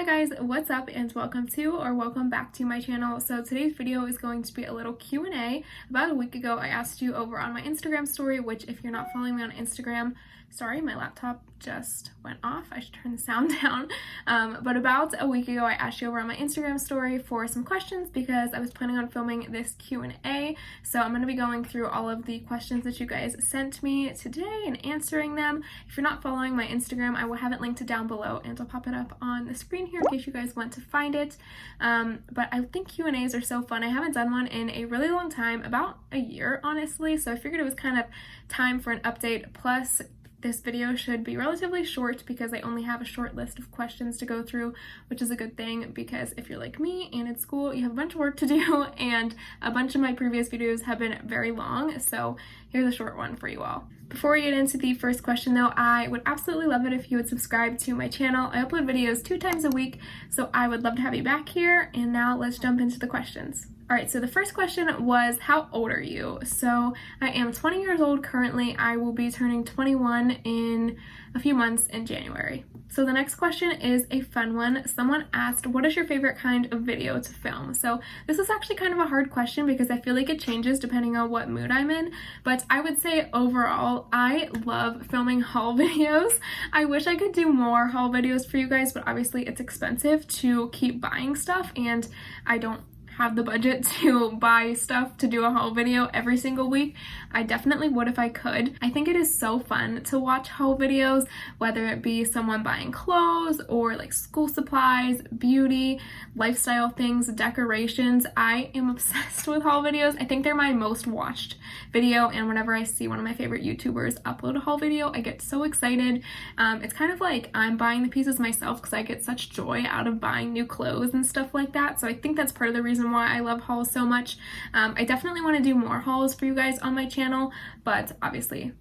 Hi guys, what's up and welcome back to my channel. So today's video is going to be a little Q&A. About a week ago I asked you over on my Instagram story, which if you're not following me on Instagram, sorry, my laptop just went off. I should turn the sound down. But about a week ago I asked you over on my Instagram story for some questions because I was planning on filming this Q&A. So I'm going to be going through all of the questions that you guys sent me today and answering them. If you're not following my Instagram, I will have it linked down below and I'll pop it up on the screen here in case you guys want to find it. But I think Q&As are so fun. I haven't done one in a really long time, about a year honestly, so I figured it was kind of time for an update. Plus this video should be relatively short because I only have a short list of questions to go through, which is a good thing because if you're like me and at school you have a bunch of work to do, and a bunch of my previous videos have been very long, so here's a short one for you all. Before we get into the first question though, I would absolutely love it if you would subscribe to my channel. I upload videos 2 times a week, so I would love to have you back here. And now let's jump into the questions. Alright, so the first question was, how old are you? So I am 20 years old currently. I will be turning 21 in a few months in January. So the next question is a fun one. Someone asked, what is your favorite kind of video to film? So this is actually kind of a hard question because I feel like it changes depending on what mood I'm in, but I would say overall I love filming haul videos. I wish I could do more haul videos for you guys, but obviously it's expensive to keep buying stuff and I don't have the budget to buy stuff to do a haul video every single week. I definitely would if I could. I think it is so fun to watch haul videos, whether it be someone buying clothes or like school supplies, beauty, lifestyle things, decorations. I am obsessed with haul videos. I think they're my most watched video, and whenever I see one of my favorite YouTubers upload a haul video, I get so excited. It's kind of like I'm buying the pieces myself because I get such joy out of buying new clothes and stuff like that. So I think that's part of the reason why I love hauls so much. I definitely want to do more hauls for you guys on my channel, but obviously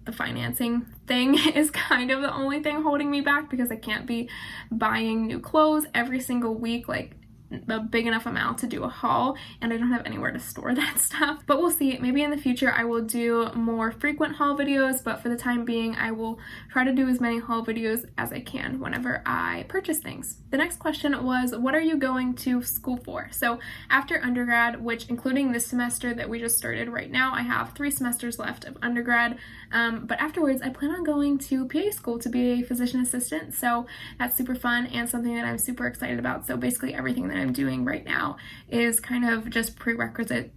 the financing thing is kind of the only thing holding me back because I can't be buying new clothes every single week, like a big enough amount to do a haul, and I don't have anywhere to store that stuff. But we'll see. Maybe in the future I will do more frequent haul videos, but for the time being I will try to do as many haul videos as I can whenever I purchase things. The next question was, what are you going to school for? So after undergrad, which including this semester that we just started right now, I have 3 semesters left of undergrad, but afterwards I plan on going to PA school to be a physician assistant, so that's super fun and something that I'm super excited about. So basically everything that I'm doing right now is kind of just prerequisites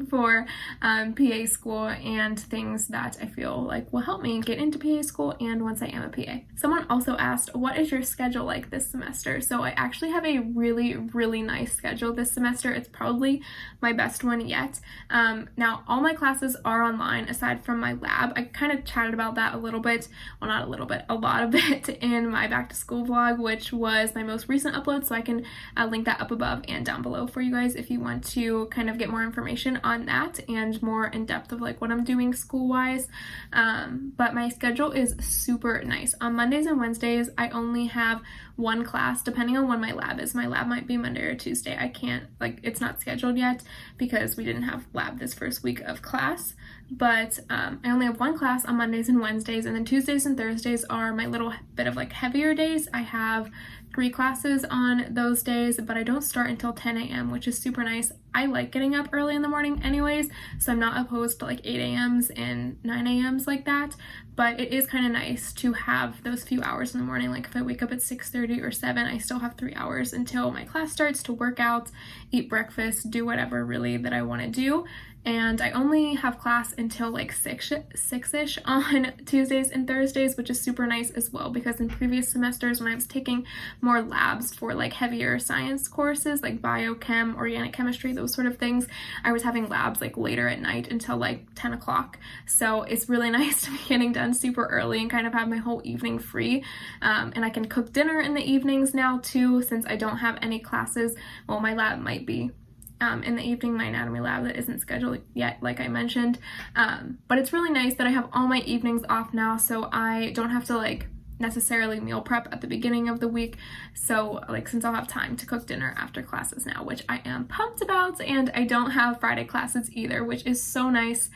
for PA school and things that I feel like will help me get into PA school and once I am a PA. Someone also asked, what is your schedule like this semester? So I actually have a really nice schedule this semester. It's probably my best one yet. Now all my classes are online aside from my lab. I kind of chatted about that a little bit, well not a little bit, a lot of it in my back to school vlog, which was my most recent upload, so I can link that up above and down below for you guys if you want to kind of get more information on that and more in depth of like what I'm doing school wise. But my schedule is super nice. On Mondays and Wednesdays I only have 1 class depending on when my lab is. My lab might be Monday or Tuesday. I can't, like, it's not scheduled yet because we didn't have lab this first week of class, but I only have 1 class on Mondays and Wednesdays, and then Tuesdays and Thursdays are my little bit of like heavier days. I have 3 classes on those days, but I don't start until 10 a.m., which is super nice. I like getting up early in the morning anyways, so I'm not opposed to like 8 a.m.s and 9 a.m.s like that, but it is kind of nice to have those few hours in the morning. Like if I wake up at 6:30 or 7, I still have 3 hours until my class starts to work out, eat breakfast, do whatever really that I want to do. And I only have class until like 6-ish on Tuesdays and Thursdays, which is super nice as well because in previous semesters when I was taking more labs for like heavier science courses like biochem, organic chemistry, those sort of things, I was having labs like later at night until like 10 o'clock. So it's really nice to be getting done super early and kind of have my whole evening free. And I can cook dinner in the evenings now too since I don't have any classes. Well, my lab might be in the evening, my anatomy lab that isn't scheduled yet, like I mentioned, but it's really nice that I have all my evenings off now, so I don't have to like necessarily meal prep at the beginning of the week. So like since I'll have time to cook dinner after classes now, which I am pumped about, and I don't have Friday classes either, which is so nice.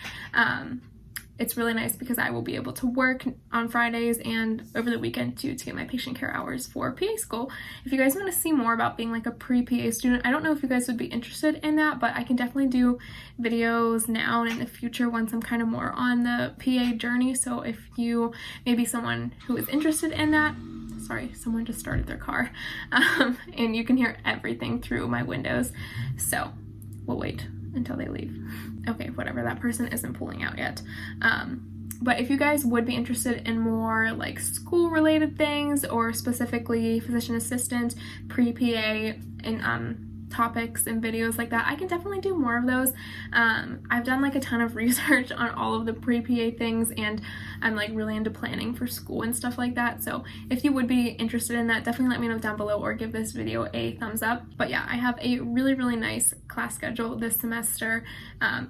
it's really nice because I will be able to work on Fridays and over the weekend too, to get my patient care hours for PA school. If you guys want to see more about being like a pre-PA student, I don't know if you guys would be interested in that, but I can definitely do videos now and in the future once I'm kind of more on the PA journey. So if you maybe someone who is interested in that, sorry, someone just started their car, and you can hear everything through my windows, so we'll wait until they leave. Okay, whatever, that person isn't pulling out yet. But if you guys would be interested in more like school related things, or specifically physician assistant, pre-PA, and topics and videos like that, I can definitely do more of those. I've done like a ton of research on all of the pre-PA things, and I'm like really into planning for school and stuff like that. So if you would be interested in that, definitely let me know down below or give this video a thumbs up. But yeah, I have a really nice class schedule this semester.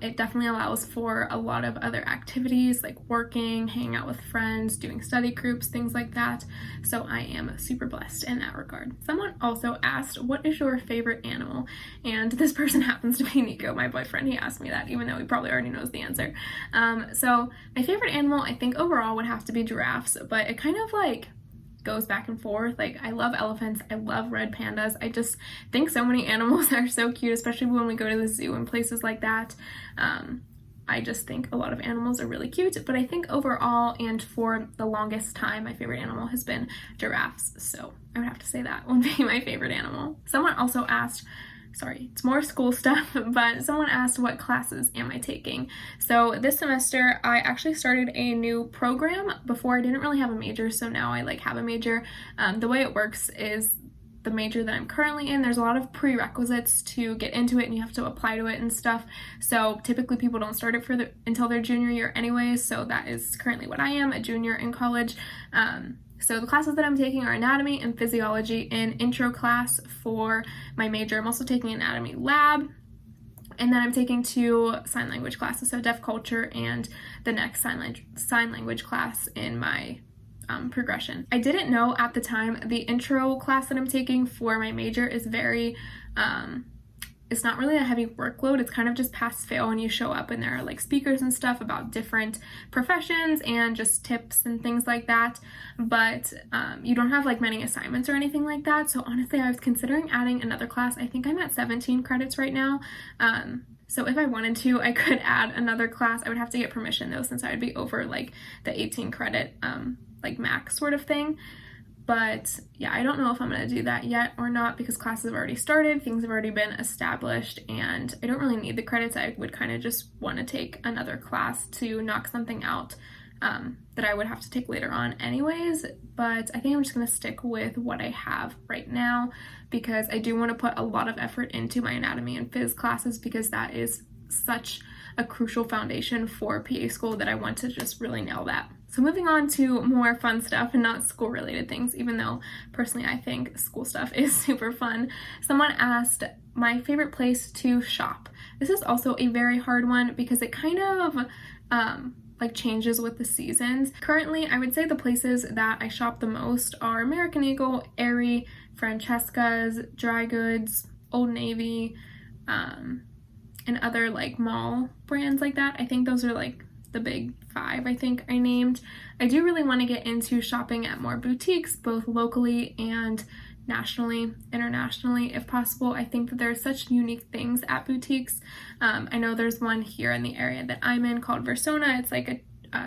It definitely allows for a lot of other activities like working, hanging out with friends, doing study groups, things like that. So I am super blessed in that regard. Someone also asked, what is your favorite animal? And this person happens to be Nico, my boyfriend. He asked me that even though he probably already knows the answer. So my favorite animal, I think overall would have to be giraffes, but it kind of like goes back and forth. Like, I love elephants, I love red pandas. I just think so many animals are so cute, especially when we go to the zoo and places like that. I just think a lot of animals are really cute, but I think overall and for the longest time, my favorite animal has been giraffes. So I would have to say that would be my favorite animal. Someone also asked, sorry, it's more school stuff, but someone asked what classes am I taking. So this semester I actually started a new program. Before I didn't really have a major, so now I like have a major. The way it works is the major that I'm currently in, there's a lot of prerequisites to get into it, and you have to apply to it and stuff. So typically people don't start it until their junior year anyways, so that is currently what I am, a junior in college. So the classes that I'm taking are anatomy and physiology in intro class for my major. I'm also taking anatomy lab, and then I'm taking 2 sign language classes, so deaf culture and the next sign language class in my progression. I didn't know at the time the intro class that I'm taking for my major is very, it's not really a heavy workload. It's kind of just pass fail, and you show up and there are like speakers and stuff about different professions and just tips and things like that. But you don't have like many assignments or anything like that. So honestly, I was considering adding another class. I think I'm at 17 credits right now. So if I wanted to, I could add another class. I would have to get permission though, since I would be over like the 18 credit like max sort of thing. But yeah, I don't know if I'm going to do that yet or not, because classes have already started, things have already been established, and I don't really need the credits. I would kind of just want to take another class to knock something out that I would have to take later on anyways. But I think I'm just going to stick with what I have right now, because I do want to put a lot of effort into my anatomy and phys classes, because that is such a crucial foundation for PA school that I want to just really nail that. So moving on to more fun stuff and not school related things, even though personally I think school stuff is super fun. Someone asked my favorite place to shop. This is also a very hard one because it kind of like changes with the seasons. Currently, I would say the places that I shop the most are American Eagle, Aerie, Francesca's, Dry Goods, Old Navy, and other like mall brands like that. I think those are like the big 5 I think I named. I do really want to get into shopping at more boutiques, both locally and nationally, internationally if possible. I think that there are such unique things at boutiques. I know there's one here in the area that I'm in called Versona. It's like a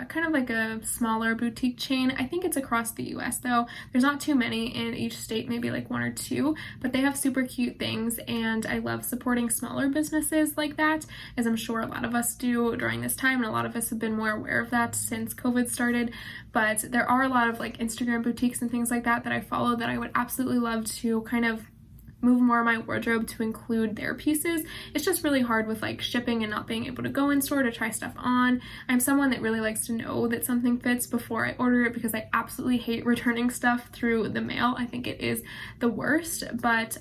kind of like a smaller boutique chain. I think it's across the US though. There's not too many in each state, maybe like 1 or 2, but they have super cute things, and I love supporting smaller businesses like that, as I'm sure a lot of us do during this time, and a lot of us have been more aware of that since COVID started. But there are a lot of like Instagram boutiques and things like that I follow that I would absolutely love to kind of move more of my wardrobe to include their pieces. It's just really hard with like shipping and not being able to go in store to try stuff on. I'm someone that really likes to know that something fits before I order it, because I absolutely hate returning stuff through the mail. I think it is the worst. But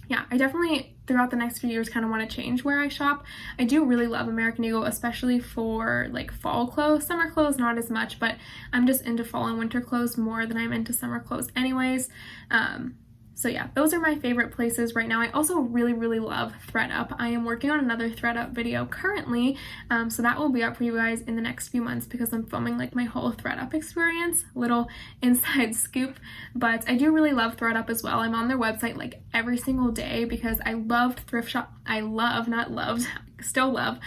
yeah, I definitely throughout the next few years kind of want to change where I shop. I do really love American Eagle, especially for like fall clothes. Summer clothes not as much, but I'm just into fall and winter clothes more than I'm into summer clothes anyways. So yeah, those are my favorite places right now. I also really love ThredUp. I am working on another ThredUp video currently, so that will be up for you guys in the next few months because I'm filming like my whole ThredUp experience, little inside scoop. But I do really love ThredUp as well. I'm on their website like every single day because I loved thrift shop. I love, not loved, still love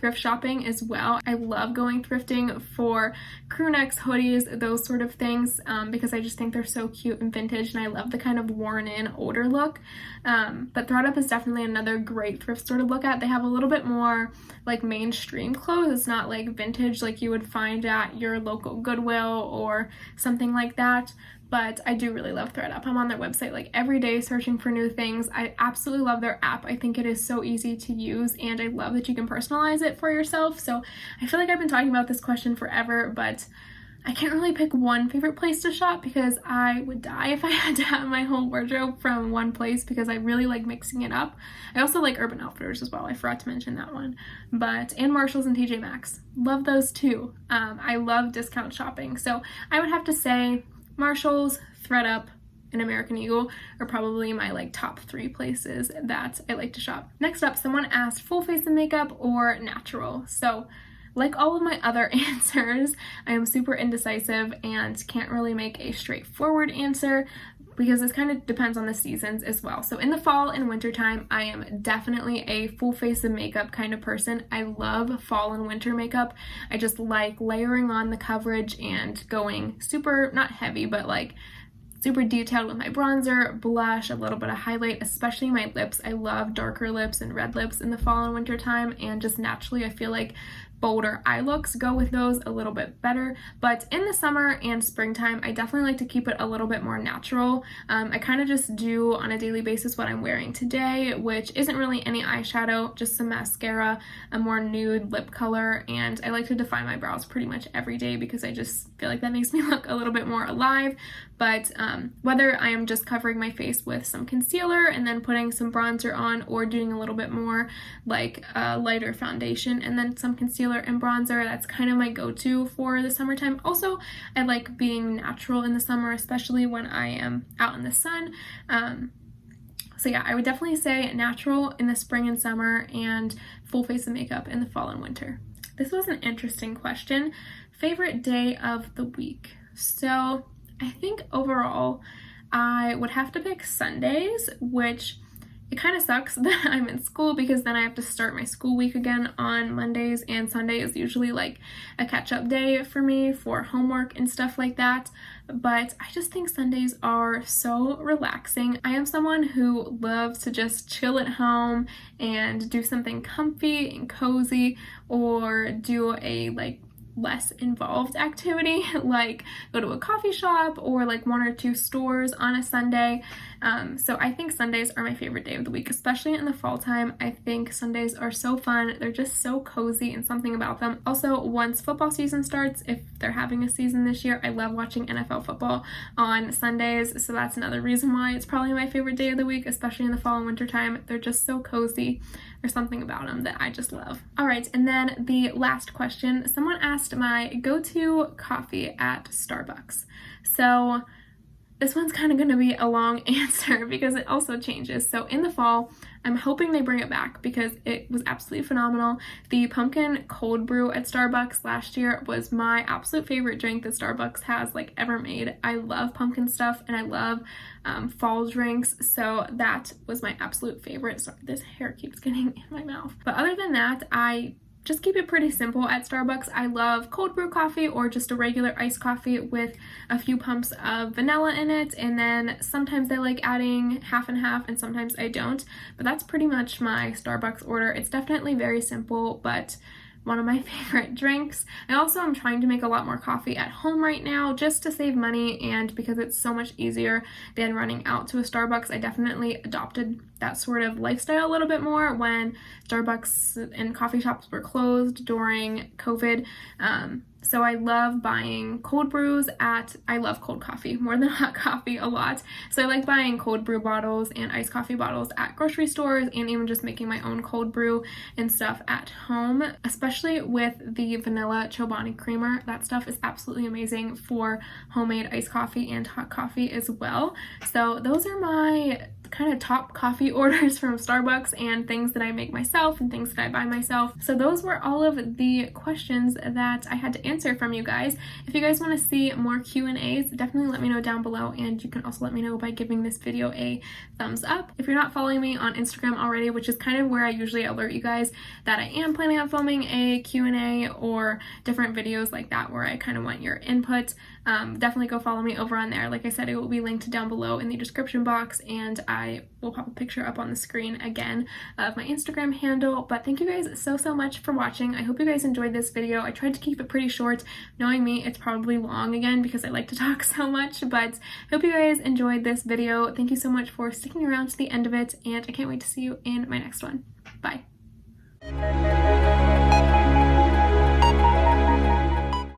thrift shopping as well. I love going thrifting for crew necks, hoodies, those sort of things, because I just think they're so cute and vintage, and I love the kind of worn in older look. But ThredUp is definitely another great thrift store to look at. They have a little bit more like mainstream clothes. It's not like vintage like you would find at your local Goodwill or something like that. But I do really love ThredUp. I'm on their website like every day searching for new things. I absolutely love their app. I think it is so easy to use, and I love that you can personalize it for yourself. So I feel like I've been talking about this question forever, but I can't really pick one favorite place to shop because I would die if I had to have my whole wardrobe from one place because I really like mixing it up. I also like Urban Outfitters as well. I forgot to mention that one. And Marshalls and TJ Maxx. Love those too. I love discount shopping. So I would have to say Marshalls, ThredUp, and American Eagle are probably my like top 3 places that I like to shop. Next up, someone asked full face of makeup or natural. So like all of my other answers, I am super indecisive and can't really make a straightforward answer because this kind of depends on the seasons as well. So in the fall and winter time, I am definitely a full face of makeup kind of person. I love fall and winter makeup. I just like layering on the coverage and going super, not heavy, but like super detailed with my bronzer, blush, a little bit of highlight, especially my lips. I love darker lips and red lips in the fall and winter time, and just naturally I feel like bolder eye looks go with those a little bit better. But in the summer and springtime, I definitely like to keep it a little bit more natural. I kind of just do on a daily basis what I'm wearing today, which isn't really any eyeshadow, just some mascara, a more nude lip color, and I like to define my brows pretty much every day because I just feel like that makes me look a little bit more alive. But whether I am just covering my face with some concealer and then putting some bronzer on, or doing a little bit more like a lighter foundation and then some concealer and bronzer, that's kind of my go-to for the summertime. Also, I like being natural in the summer, especially when I am out in the sun. So yeah, I would definitely say natural in the spring and summer and full face of makeup in the fall and winter. This was an interesting question. Favorite day of the week. So I think overall I would have to pick Sundays, which it kind of sucks that I'm in school because then I have to start my school week again on Mondays, and Sunday is usually like a catch-up day for me for homework and stuff like that. But I just think Sundays are so relaxing. I am someone who loves to just chill at home and do something comfy and cozy, or do a like less involved activity like go to a coffee shop or like 1 or 2 stores on a Sunday. So I think Sundays are my favorite day of the week, especially in the fall time. I think Sundays are so fun. They're just so cozy and something about them. Also, once football season starts, if they're having a season this year, I love watching NFL football on Sundays. So that's another reason why it's probably my favorite day of the week, especially in the fall and winter time. They're just so cozy. There's something about them that I just love. All right, and then the last question, someone asked my go-to coffee at Starbucks. So this one's kind of going to be a long answer because it also changes. So in the fall, I'm hoping they bring it back because it was absolutely phenomenal. The pumpkin cold brew at Starbucks last year was my absolute favorite drink that Starbucks has like ever made. I love pumpkin stuff and I love fall drinks, so that was my absolute favorite. Sorry, this hair keeps getting in my mouth. But other than that, I just keep it pretty simple at Starbucks. I love cold brew coffee or just a regular iced coffee with a few pumps of vanilla in it, and then sometimes I like adding half and half and sometimes I don't, but that's pretty much my Starbucks order. It's definitely very simple, but one of my favorite drinks. I also am trying to make a lot more coffee at home right now just to save money, and because it's so much easier than running out to a Starbucks, I definitely adopted that sort of lifestyle a little bit more when Starbucks and coffee shops were closed during COVID. So I love buying cold brews I love cold coffee more than hot coffee a lot. So I like buying cold brew bottles and iced coffee bottles at grocery stores, and even just making my own cold brew and stuff at home, especially with the vanilla Chobani creamer. That stuff is absolutely amazing for homemade iced coffee and hot coffee as well. So those are my kind of top coffee orders from Starbucks, and things that I make myself and things that I buy myself. So those were all of the questions that I had to answer from you guys. If you guys want to see more Q&As, definitely let me know down below, and you can also let me know by giving this video a thumbs up. If you're not following me on Instagram already, which is kind of where I usually alert you guys that I am planning on filming a Q&A or different videos like that where I kind of want your input, definitely go follow me over on there. Like I said, it will be linked down below in the description box, and I will pop a picture up on the screen again of my Instagram handle. But thank you guys so much for watching. I hope you guys enjoyed this video. I tried to keep it pretty short. Knowing me, it's probably long again because I like to talk so much, but I hope you guys enjoyed this video. Thank you so much for sticking around to the end of it, and I can't wait to see you in my next one. Bye.